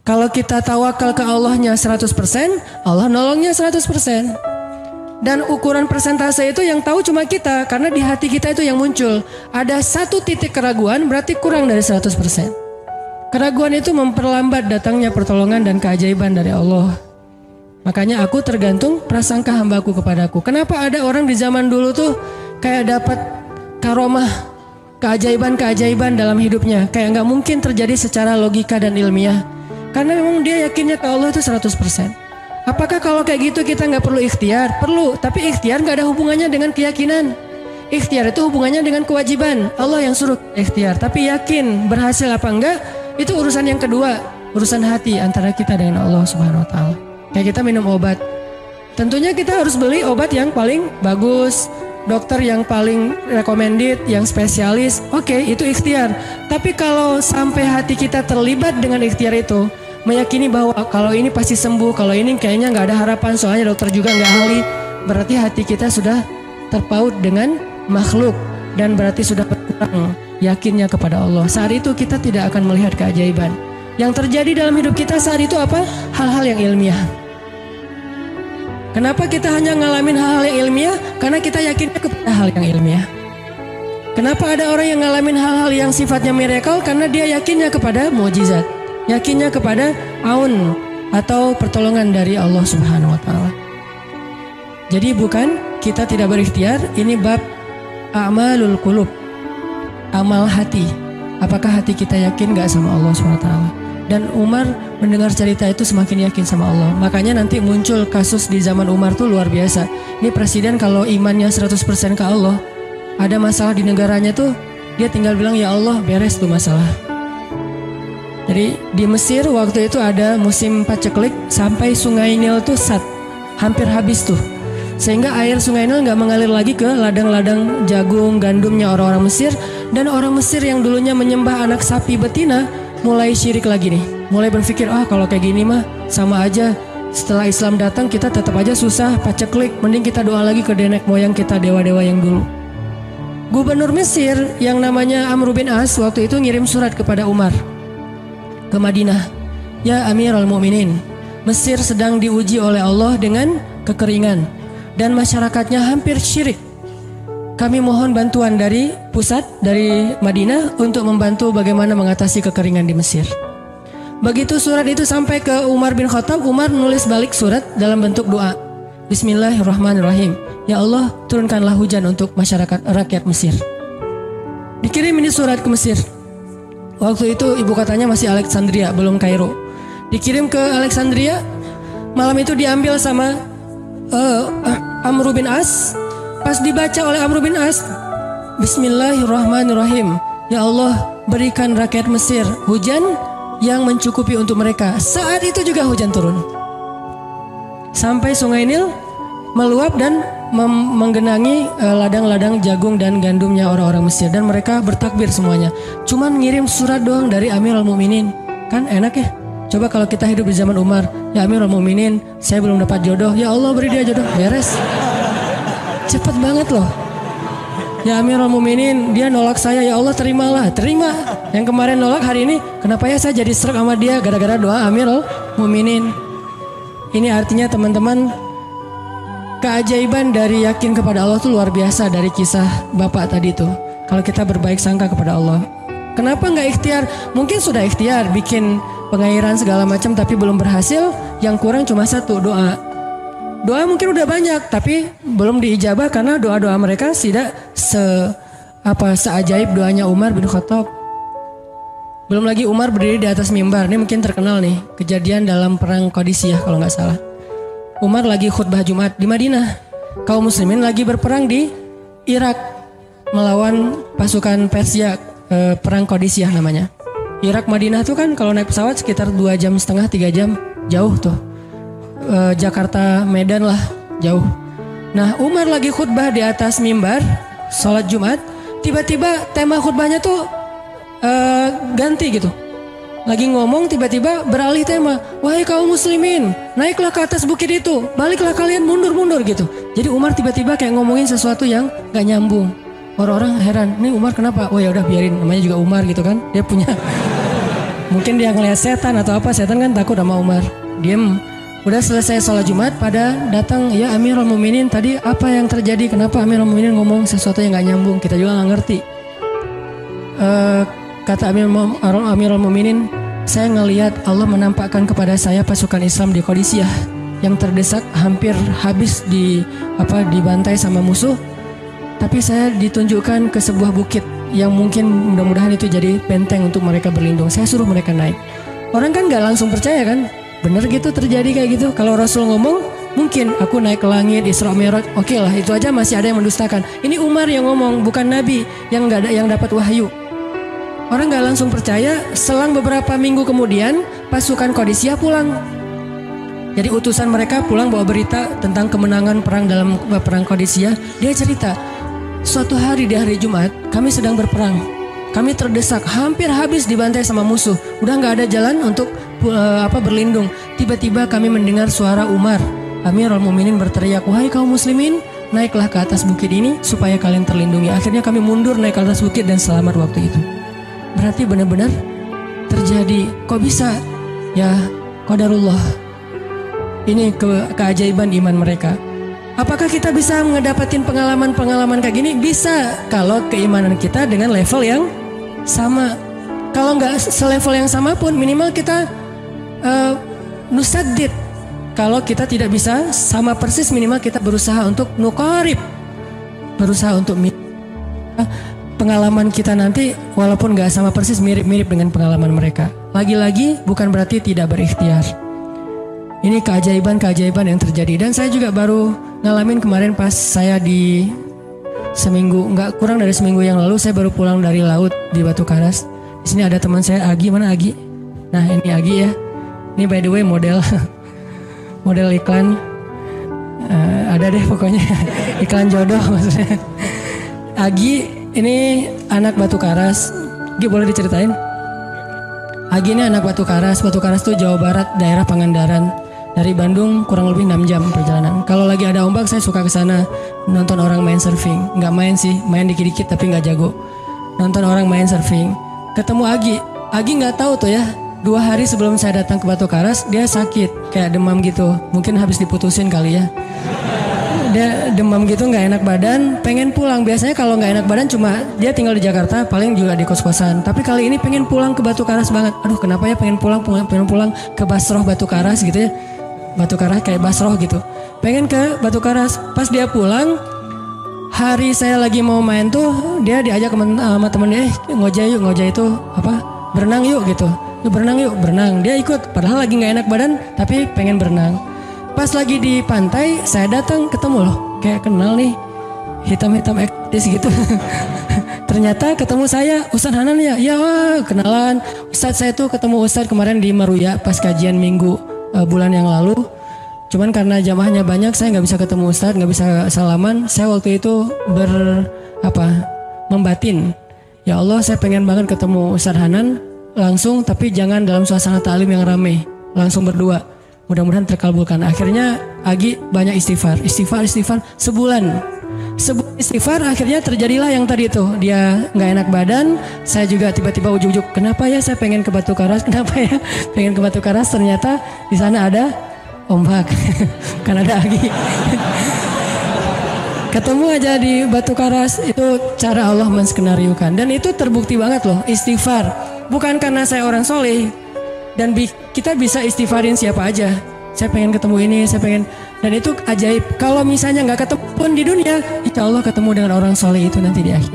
Kalau kita tawakal ke Allahnya 100%, Allah nolongnya 100%. Dan ukuran persentase itu yang tahu cuma kita, karena di hati kita itu yang muncul. Ada satu titik keraguan berarti kurang dari 100%. Keraguan itu memperlambat datangnya pertolongan dan keajaiban dari Allah. Makanya aku tergantung prasangka hambaku kepadaku. Kenapa ada orang di zaman dulu tuh kayak dapat karomah, keajaiban-keajaiban dalam hidupnya. Kayak nggak mungkin terjadi secara logika dan ilmiah. Karena memang dia yakinnya ke Allah itu 100%. Apakah kalau kayak gitu kita nggak perlu ikhtiar? Perlu, tapi ikhtiar nggak ada hubungannya dengan keyakinan. Ikhtiar itu hubungannya dengan kewajiban. Allah yang suruh ikhtiar, tapi yakin berhasil apa enggak, itu urusan yang kedua. Urusan hati antara kita dengan Allah Subhanahu Wa Taala. Kayak kita minum obat. Tentunya kita harus beli obat yang paling bagus, dokter yang paling recommended, yang spesialis. Oke, itu ikhtiar. Tapi kalau sampai hati kita terlibat dengan ikhtiar itu, meyakini bahwa kalau ini pasti sembuh, kalau ini kayaknya nggak ada harapan, soalnya dokter juga nggak ahli, berarti hati kita sudah terpaut dengan makhluk dan berarti sudah berkurang yakinnya kepada Allah. Saat itu kita tidak akan melihat keajaiban. Yang terjadi dalam hidup kita saat itu apa? Hal-hal yang ilmiah. Kenapa kita hanya ngalamin hal-hal yang ilmiah? Karena kita yakinnya kepada hal yang ilmiah. Kenapa ada orang yang ngalamin hal-hal yang sifatnya miracle? Karena dia yakinnya kepada mukjizat. Yakinnya kepada aun atau pertolongan dari Allah Subhanahu Wa Taala. Jadi bukan kita tidak berikhtiar, ini bab a'malul qulub, amal hati. Apakah hati kita yakin gak sama Allah Subhanahu Wa Taala? Dan Umar mendengar cerita itu semakin yakin sama Allah. Makanya nanti muncul kasus di zaman Umar tuh luar biasa. Ini presiden kalau imannya 100% ke Allah, ada masalah di negaranya tuh, dia tinggal bilang ya Allah beres tuh masalah. Jadi di Mesir waktu itu ada musim paceklik sampai sungai Nil tuh hampir habis tuh. Sehingga air sungai Nil nggak mengalir lagi ke ladang-ladang jagung, gandumnya orang-orang Mesir. Dan orang Mesir yang dulunya menyembah anak sapi betina mulai syirik lagi nih. Mulai berpikir, kalau kayak gini mah sama aja. Setelah Islam datang kita tetap aja susah, paceklik. Mending kita doa lagi ke nenek moyang kita, dewa-dewa yang dulu. Gubernur Mesir yang namanya Amr bin As waktu itu ngirim surat kepada Umar ke Madinah. Ya Amirul Mukminin, Mesir sedang diuji oleh Allah dengan kekeringan dan masyarakatnya hampir syirik. Kami mohon bantuan dari pusat, dari Madinah untuk membantu bagaimana mengatasi kekeringan di Mesir. Begitu surat itu sampai ke Umar bin Khattab, Umar nulis balik surat dalam bentuk doa. Bismillahirrahmanirrahim. Ya Allah, turunkanlah hujan untuk masyarakat rakyat Mesir. Dikirim ini surat ke Mesir. Waktu itu ibu kotanya masih Alexandria, belum Kairo. Dikirim ke Alexandria. Malam itu diambil sama Amr bin As. Pas dibaca oleh Amr bin As, Bismillahirrahmanirrahim. Ya Allah, berikan rakyat Mesir hujan yang mencukupi untuk mereka. Saat itu juga hujan turun. Sampai sungai Nil meluap dan menggenangi ladang-ladang jagung dan gandumnya orang-orang Mesir. Dan mereka bertakbir semuanya. Cuman ngirim surat doang dari Amirul Mukminin. Kan enak ya. Coba kalau kita hidup di zaman Umar. Ya Amirul Mukminin, saya belum dapat jodoh. Ya Allah beri dia jodoh. Beres. Cepet banget loh. Ya Amirul Mukminin, dia nolak saya. Ya Allah terimalah. Terima. Yang kemarin nolak, hari ini kenapa ya saya jadi serak sama dia? Gara-gara doa Amirul Mukminin. Ini artinya teman-teman, keajaiban dari yakin kepada Allah itu luar biasa dari kisah bapak tadi tuh. Kalau kita berbaik sangka kepada Allah. Kenapa nggak ikhtiar? Mungkin sudah ikhtiar bikin pengairan segala macam tapi belum berhasil. Yang kurang cuma satu, doa. Doa mungkin udah banyak tapi belum diijabah karena doa-doa mereka tidak seajaib doanya Umar bin Khattab. Belum lagi Umar berdiri di atas mimbar. Ini mungkin terkenal nih, kejadian dalam perang Qadisiyah kalau nggak salah. Umar lagi khutbah Jumat di Madinah. Kaum muslimin lagi berperang di Irak melawan pasukan Persia, perang Qadisiyah namanya. Irak Madinah tuh kan kalau naik pesawat sekitar 2,5 jam, 3 jam, jauh tuh. Jakarta Medan lah, jauh. Nah, Umar lagi khutbah di atas mimbar sholat Jumat, tiba-tiba tema khutbahnya tuh ganti gitu. Lagi ngomong tiba-tiba beralih tema. Wahai kaum muslimin, naiklah ke atas bukit itu, baliklah kalian mundur-mundur gitu. Jadi Umar tiba-tiba kayak ngomongin sesuatu yang gak nyambung. Orang-orang heran, ini Umar kenapa? Oh ya udah biarin, namanya juga Umar gitu kan. Dia punya Mungkin dia ngeliat setan atau apa, setan kan takut sama Umar. Diem. Udah selesai sholat Jumat, pada datang, ya Amirul Mukminin, tadi apa yang terjadi? Kenapa Amirul Mukminin ngomong sesuatu yang gak nyambung? Kita juga gak ngerti. Kata Amirul Mukminin, saya ngelihat Allah menampakkan kepada saya pasukan Islam di Qadisiyah yang terdesak, hampir habis dibantai sama musuh. Tapi saya ditunjukkan ke sebuah bukit yang mungkin mudah-mudahan itu jadi benteng untuk mereka berlindung. Saya suruh mereka naik. Orang kan gak langsung percaya kan? Bener gitu terjadi kayak gitu. Kalau Rasul ngomong, mungkin aku naik ke langit, Isra Mi'raj, oke lah, itu aja masih ada yang mendustakan. Ini Umar yang ngomong, bukan Nabi yang dapat wahyu. Orang nggak langsung percaya. Selang beberapa minggu kemudian, pasukan Qadisiyah pulang. Jadi utusan mereka pulang bawa berita tentang kemenangan perang dalam perang Qadisiyah. Dia cerita, suatu hari di hari Jumat, kami sedang berperang. Kami terdesak, hampir habis dibantai sama musuh. Udah nggak ada jalan untuk berlindung. Tiba-tiba kami mendengar suara Umar. Amirul Mukminin berteriak, wahai kaum muslimin, naiklah ke atas bukit ini supaya kalian terlindungi. Akhirnya kami mundur naik ke atas bukit dan selamat waktu itu. Berarti benar-benar terjadi. Kok bisa? Ya qadarullah. Ini keajaiban iman mereka. Apakah kita bisa ngedapatin pengalaman-pengalaman kayak gini? Bisa, kalau keimanan kita dengan level yang sama. Kalau nggak selevel yang sama pun minimal kita nusaddid. Kalau kita tidak bisa sama persis, minimal kita berusaha untuk nuqarib, berusaha untuk pengalaman kita nanti walaupun nggak sama persis, mirip-mirip dengan pengalaman mereka. Lagi-lagi bukan berarti tidak berikhtiar. Ini keajaiban-keajaiban yang terjadi. Dan saya juga baru ngalamin kemarin pas saya di nggak kurang dari seminggu yang lalu, saya baru pulang dari laut di Batu Karas. Di sini ada teman saya, Agi. Mana Agi? Nah ini Agi ya. Ini by the way model iklan. Ada deh pokoknya iklan jodoh maksudnya. Agi ini anak Batu Karas. Agi boleh diceritain? Agi ini anak Batu Karas. Batu Karas tuh Jawa Barat, daerah Pangandaran. Dari Bandung kurang lebih 6 jam perjalanan. Kalau lagi ada ombak saya suka ke sana nonton orang main surfing. Nggak main sih, main dikit-dikit tapi nggak jago. Nonton orang main surfing. Ketemu Agi. Agi nggak tahu tuh ya. 2 hari sebelum saya datang ke Batu Karas, dia sakit kayak demam gitu. Mungkin habis diputusin kali ya. Dia demam gitu, nggak enak badan, pengen pulang. Biasanya kalau nggak enak badan cuma dia tinggal di Jakarta, paling juga di kos-kosan. Tapi kali ini pengen pulang ke Batu Karas banget. Aduh kenapa ya pengen pulang ke Basroh Batu Karas gitu ya. Batu Karas kayak Basroh gitu. Pengen ke Batu Karas. Pas dia pulang, hari saya lagi mau main tuh, dia diajak sama temen dia, ngojay itu berenang yuk gitu. Berenang yuk, berenang. Dia ikut, padahal lagi nggak enak badan, tapi pengen berenang. Pas lagi di pantai, saya datang ketemu loh, kayak kenal nih, hitam-hitam ektis gitu. Ternyata ketemu saya, Ustadz Hanan ya, ya kenalan. Ustadz saya tuh ketemu Ustadz kemarin di Meruya pas kajian minggu bulan yang lalu. Cuman karena jamaahnya banyak, saya nggak bisa ketemu Ustadz, nggak bisa salaman. Saya waktu itu membatin, ya Allah saya pengen banget ketemu Ustadz Hanan langsung, tapi jangan dalam suasana ta'lim yang ramai, langsung berdua. Mudah-mudahan terkabulkan. Akhirnya Agi banyak istighfar sebulan istighfar. Akhirnya terjadilah yang tadi itu, dia nggak enak badan. Saya juga tiba-tiba ujuk-ujuk, kenapa ya saya pengen ke Batu Karas, ternyata di sana ada ombak. Kan ada Agi. Ketemu aja di Batu Karas. Itu cara Allah menskenariokan, dan itu terbukti banget loh. Istighfar bukan karena saya orang soleh, dan kita bisa istighfarin siapa aja. Saya pengen ketemu ini, saya pengen, dan itu ajaib. Kalau misalnya nggak ketemu pun di dunia, insya Allah ketemu dengan orang soleh itu nanti di akhir.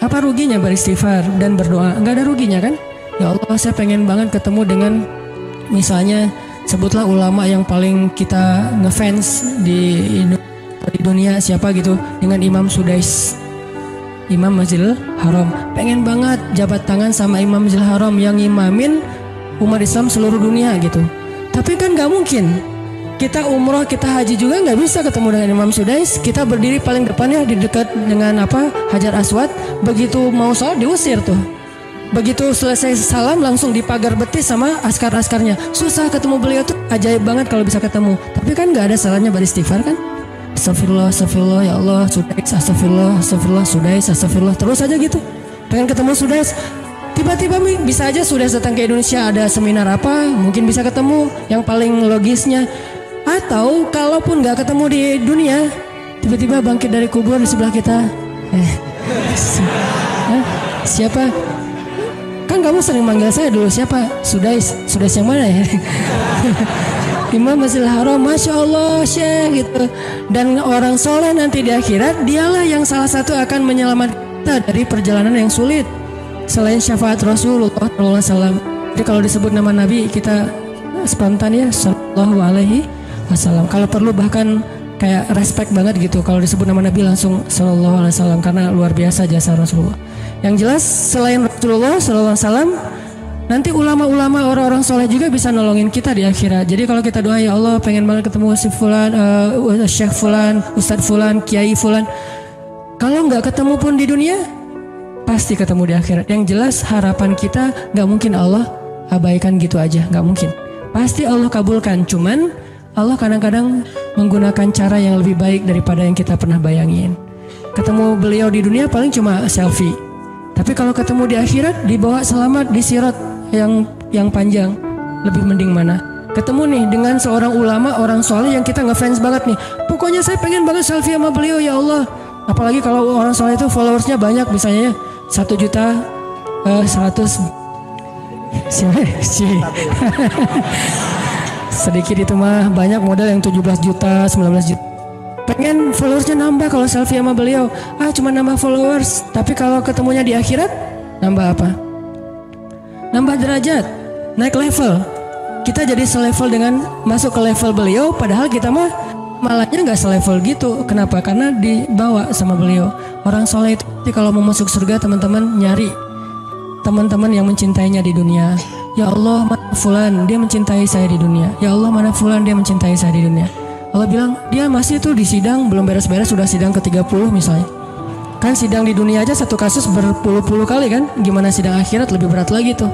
Apa ruginya beristighfar dan berdoa? Nggak ada ruginya kan? Ya Allah, saya pengen banget ketemu dengan, misalnya sebutlah ulama yang paling kita ngefans di dunia, siapa gitu, dengan Imam Sudais, Imam Masjidil Haram. Pengen banget jabat tangan sama Imam Masjidil Haram yang imamin umat Islam seluruh dunia gitu. Tapi kan gak mungkin. Kita umroh, kita haji juga gak bisa ketemu dengan Imam Sudais. Kita berdiri paling depannya di dekat dengan Hajar Aswad. Begitu mau sholat diusir tuh. Begitu selesai salam langsung dipagar betis sama askar-askarnya. Susah ketemu beliau tuh, ajaib banget kalau bisa ketemu. Tapi kan gak ada salahnya beristighfar kan? Astagfirullah, astagfirullah, ya Allah, Sudais, astagfirullah, astagfirullah, Sudais, astagfirullah. Terus aja gitu. Pengen ketemu Sudais. Tiba-tiba bisa aja sudah datang ke Indonesia, ada seminar apa, mungkin bisa ketemu yang paling logisnya. Atau kalaupun gak ketemu di dunia, tiba-tiba bangkit dari kubur di sebelah kita. Siapa? Kan kamu sering manggil saya dulu, siapa? Sudais yang mana ya? Imam Masjidil Haram, Masya Allah Syekh gitu. Dan orang soleh nanti di akhirat, dialah yang salah satu akan menyelamatkan kita dari perjalanan yang sulit. Selain syafaat Rasulullah SAW. Jadi kalau disebut nama Nabi, kita spontan ya, Sallallahu Alaihi Wasallam. Kalau perlu bahkan kayak respect banget gitu. Kalau disebut nama Nabi langsung Sallallahu Alaihi Wasallam, karena luar biasa jasa Rasulullah. Yang jelas selain Rasulullah Sallallahu Alaihi Wasallam, nanti ulama-ulama orang-orang soleh juga bisa nolongin kita di akhirat. Jadi kalau kita doa, ya Allah pengen banget ketemu si Fulan, Syekh Fulan, Ustadz Fulan, Kiai Fulan. Kalau nggak ketemu pun di dunia, pasti ketemu di akhirat. Yang jelas harapan kita nggak mungkin Allah abaikan gitu aja, nggak mungkin. Pasti Allah kabulkan. Cuman Allah kadang-kadang menggunakan cara yang lebih baik daripada yang kita pernah bayangin. Ketemu beliau di dunia paling cuma selfie. Tapi kalau ketemu di akhirat, dibawa selamat di sirat yang panjang, lebih mending mana? Ketemu nih dengan seorang ulama, orang soleh yang kita ngefans banget nih. Pokoknya saya pengen banget selfie sama beliau, ya Allah. Apalagi kalau orang soleh itu followersnya banyak, misalnya 1.100.000. Sedikit itu mah, banyak model yang 17 juta, 19 juta. Pengen followersnya nambah kalau selfie sama beliau. Cuma nambah followers. Tapi kalau ketemunya di akhirat, nambah apa? Nambah derajat, naik level. Kita jadi selevel dengan masuk ke level beliau. Padahal kita mah malahnya nggak selevel gitu. Kenapa? Karena dibawa sama beliau. Orang soleh itu kalau mau masuk surga, teman-teman nyari teman-teman yang mencintainya di dunia. Ya Allah, mana Fulan, dia mencintai saya di dunia. Ya Allah, mana Fulan, dia mencintai saya di dunia. Allah bilang, dia masih tuh di sidang, belum beres-beres, sudah sidang ke-30 misalnya. Kan sidang di dunia aja satu kasus berpuluh-puluh kali kan. Gimana sidang akhirat, lebih berat lagi tuh.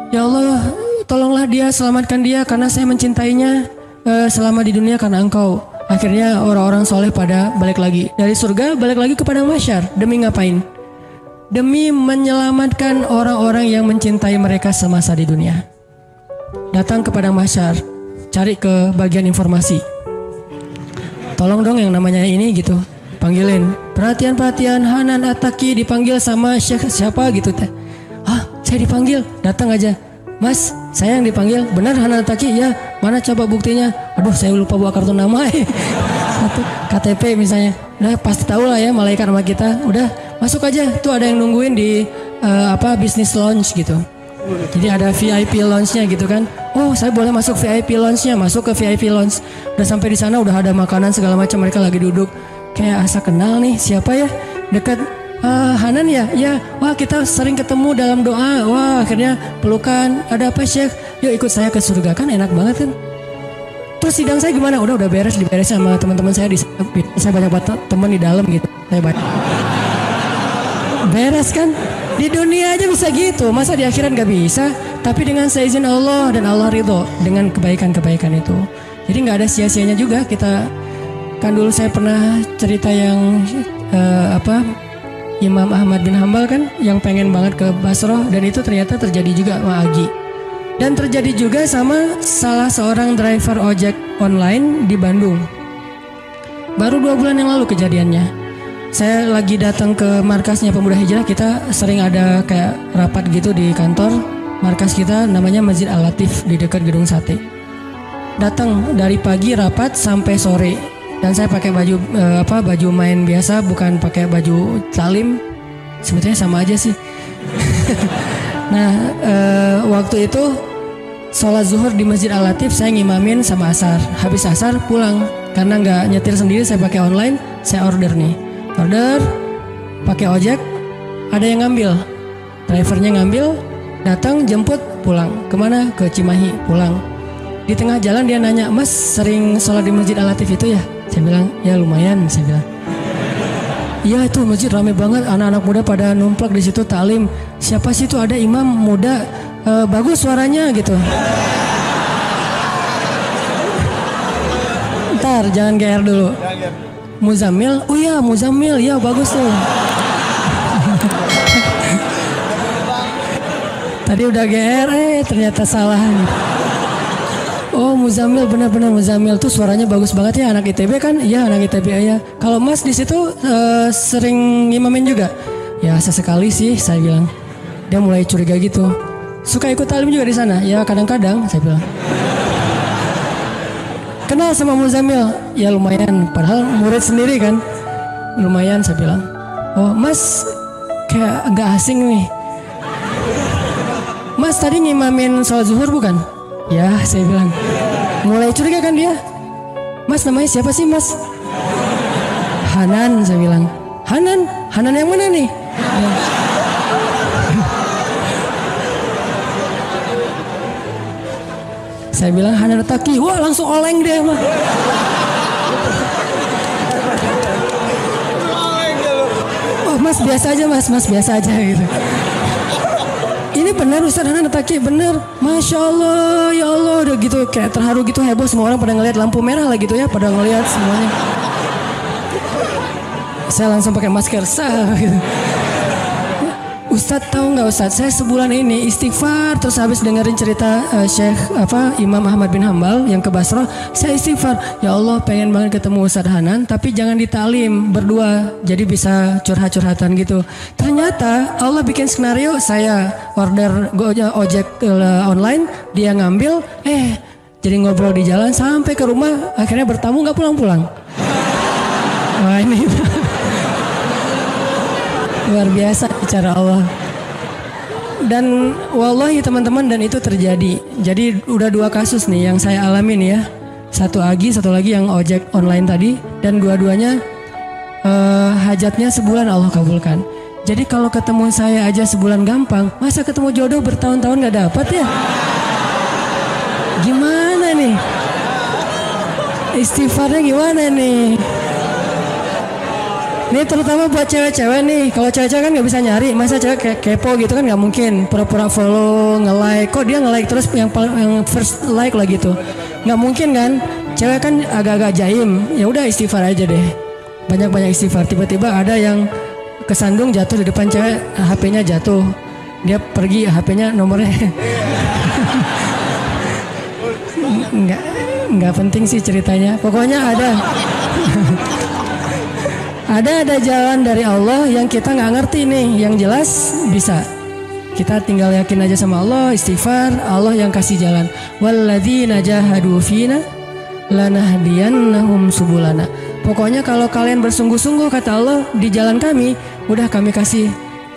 Ya Allah, tolonglah dia, selamatkan dia, karena saya mencintainya selama di dunia karena Engkau. Akhirnya orang-orang soleh pada balik lagi. Dari surga balik lagi ke padang mahsyar. Demi ngapain? Demi menyelamatkan orang-orang yang mencintai mereka semasa di dunia. Datang ke padang mahsyar, cari ke bagian informasi. Tolong dong yang namanya ini gitu, panggilin. Perhatian, Hanan Ataki dipanggil sama Syekh siapa gitu teh. Saya dipanggil, datang aja. Mas, saya yang dipanggil. Benar Hanan Ataki? Ya. Mana coba buktinya? Aduh, saya lupa bawa kartu nama. Satu KTP misalnya. Udah pasti tahu lah ya malaikat sama kita. Udah masuk aja. Tuh ada yang nungguin di business lounge gitu. Jadi ada VIP lounge-nya gitu kan. Oh, saya boleh masuk VIP lounge-nya, masuk ke VIP lounge. Udah sampai di sana udah ada makanan segala macam, mereka lagi duduk. Kayak asa kenal nih, siapa ya? Dekat Hanan ya? Ya. Wah, kita sering ketemu dalam doa. Wah, akhirnya pelukan. Ada apa, Syekh? Yuk ikut saya ke surga, kan enak banget kan? Terus sidang saya gimana? Udah diberes sama teman-teman saya di sana. Saya banyak banget teman di dalam gitu. Saya banyak. Beres kan? Di dunia aja bisa gitu, masa di akhirat gak bisa? Tapi dengan seizin Allah dan Allah ridho dengan kebaikan-kebaikan itu. Jadi gak ada sia-sianya juga. Kita kan dulu saya pernah cerita yang Imam Ahmad bin Hambal kan yang pengen banget ke Basrah, dan itu ternyata terjadi juga sama Agi. Dan terjadi juga sama salah seorang driver ojek online di Bandung. Baru 2 bulan yang lalu kejadiannya. Saya lagi datang ke markasnya Pemuda Hijrah. Kita sering ada kayak rapat gitu di kantor. Markas kita namanya Masjid Al-Latif di dekat Gedung Sate. Datang dari pagi rapat sampai sore. Dan saya pakai baju main biasa, bukan pakai baju talim. Sebetulnya sama aja sih. Nah, waktu itu sholat zuhur di Masjid Al-Latif saya ngimamin sama asar. Habis asar pulang. Karena nggak nyetir sendiri, saya pakai online. Saya order nih. Order, pakai ojek, ada yang ngambil, drivernya ngambil, datang jemput, pulang. Kemana? Ke Cimahi, pulang. Di tengah jalan dia nanya, Mas sering sholat di Masjid Al-Latif itu ya? Saya bilang, ya lumayan, saya bilang. Iya itu masjid ramai banget, anak-anak muda pada numplak di situ taklim. Siapa sih itu, ada imam muda, bagus suaranya gitu. Ntar jangan GR dulu. Muzammil, oh iya Muzammil, ya bagus tuh. Tadi udah GR, ternyata salah. Oh Muzamil, benar-benar Muzamil tuh suaranya bagus banget ya, anak ITB kan? Iya anak ITB ya. Kalau Mas di situ sering ngimamin juga? Ya sesekali sih saya bilang. Dia mulai curiga gitu. Suka ikut talim juga di sana? Ya kadang-kadang saya bilang. Kenal sama Muzamil? Ya lumayan, padahal murid sendiri kan. Lumayan saya bilang. Oh Mas kayak agak asing nih. Mas tadi ngimamin sholat zuhur bukan? Ya saya bilang. Mulai curiga kan dia. Mas namanya siapa sih Mas? Hanan saya bilang. Hanan? Hanan yang mana nih? Ya. Saya bilang Hanan Taki. Wah langsung oleng deh mah. Oh Mas biasa aja Mas biasa aja gitu. Ini benar Ustaz Hanan Taki, benar. Masya Allah, ya Allah, udah gitu kayak terharu gitu, heboh, semua orang pada ngelihat lampu merah lah gitu ya, pada ngelihat semuanya. Saya langsung pakai masker sah gitu. Ustadz tahu nggak Ustadz, saya sebulan ini istighfar terus habis dengerin cerita Syekh Imam Ahmad bin Hambal yang ke Basrah, saya istighfar, ya Allah pengen banget ketemu Ustadz Hanan tapi jangan ditalim berdua, jadi bisa curhat-curhatan gitu. Ternyata Allah bikin skenario, saya order ojek online, dia ngambil, jadi ngobrol di jalan sampai ke rumah, akhirnya bertamu nggak pulang-pulang. Wah ini luar biasa bicara Allah. Dan wallahi teman-teman, dan itu terjadi. Jadi udah 2 kasus nih yang saya alamin ya. Satu Agi, satu lagi yang ojek online tadi. Dan dua-duanya hajatnya sebulan Allah kabulkan. Jadi kalau ketemu saya aja sebulan gampang, masa ketemu jodoh bertahun-tahun gak dapat ya? Gimana nih? Istighfarnya gimana nih? Ini terutama buat cewek-cewek nih. Kalau cewek-cewek kan nggak bisa nyari. Masa cewek kayak kepo gitu kan nggak mungkin. Pura-pura follow, nge-like. Kok dia nge-like terus yang first like lah gitu. Nggak mungkin kan. Cewek kan agak-agak jaim. Ya udah istighfar aja deh. Banyak-banyak istighfar. Tiba-tiba ada yang kesandung jatuh di depan cewek. HP-nya jatuh. Dia pergi, HP-nya nomornya. Nggak penting sih ceritanya. Pokoknya ada. Ada jalan dari Allah yang kita nggak ngerti nih, yang jelas bisa. Kita tinggal yakin aja sama Allah, istighfar, Allah yang kasih jalan. Walladzina jahadu fina lanahdiyannahum subulana. Pokoknya kalau kalian bersungguh-sungguh kata Allah di jalan kami, udah kami kasih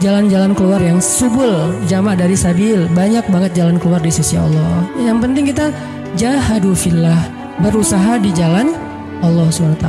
jalan-jalan keluar yang subul, jamak dari sabil, banyak banget jalan keluar di sisi Allah. Yang penting kita jahadu fillah, berusaha di jalan Allah SWT.